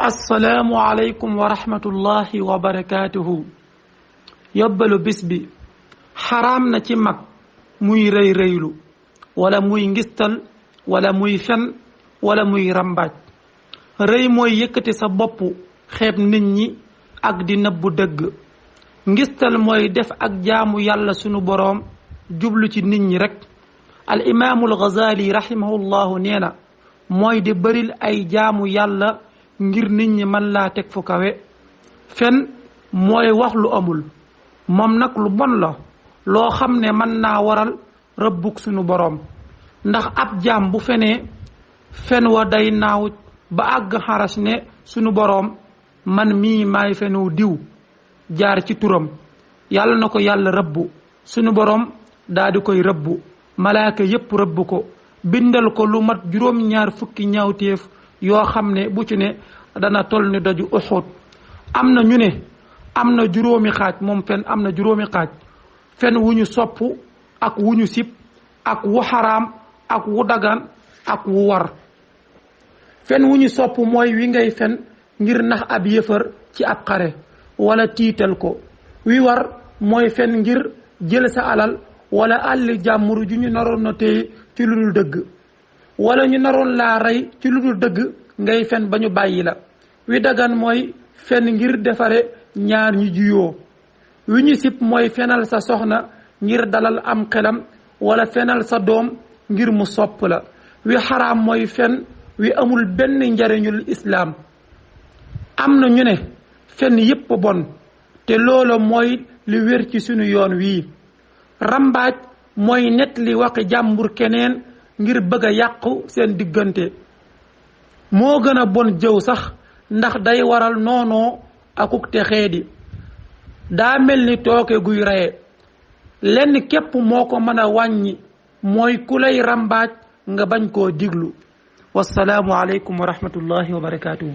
assalaamu aleykum wa rahmatullahi wa barakaatuhu. yóbbalu bis bi xaraam na ci mag muy rëy rëylu wala muy ngistal wala muy fen wala muy rambaaj. rëy mooy yëkkati sa bopp xeeb nit ñi ak di nëbbu dëgg. ngistal mooy def ak jaamu yàlla sunu boroom jublu ci nit ñi rekk. al imaamul Ghazali rahimahullahu nee na mooy di bëril ay jaamu yàlla ngir nit ñi mën laa teg fu kawe. fen mooy wax lu amul moom nag lu bon la loo xam ne mën naa waral rëbbug sunu boroom, ndax ab jaam bu fenee fen wa day naaw ba àgg xaras ne sunu boroom man mii maay fenu diw jaar ci turam, yàlla na ko yàlla rëbbu. sunu boroom daa di koy rëbbu, malaaka yépp rëbb ko, bindal ko lu mat 2 ñaawteef yoo xam ne bu ci ne dana toll ni doju Uhud. am na ñu ne am na juróomi xaaj, moom fen am na juróomi xaaj: fen wu ñu sopp ak wu ñu sib ak wu xaraam ak wu dagan ak wu war. fen wu ñu sopp mooy wi ngay fen ngir nax ab yëfër ci ab xare wala tiital ko. wi war mooy fen ngir jël sa alal wala àlli jàmbur ju ñu naroon na téye ci lu dul dëgg, wala ñu naroon laa rey ci lu dul dëgg ngay fen ba ñu bàyyi la. wi dagan mooy fen ngir defare ñaar ñi juyoo. wi ñu sib mooy fenal sa soxna ngir dalal am xelam wala fenal sa doom ngir mu sopp la. wi xaraam mooy fen wi amul benn njariñul islaam. am na ñu ne fen yépp bon, te loola mooy li wér ci sunu yoon wii. rambaaj mooy net li waxi jàmbur keneen ngir bëgg a yàqu seen diggante. moo gën a bon jëw sax, ndax day waral noonoo akuk te xeedi. daa mel ni tooke guy reye. lenn képp moo ko mën a wàññi, mooy ku lay rambaaj nga bañ koo diglu. wassalaamu aleykum wa rahmatullahi wa barakaatuhu.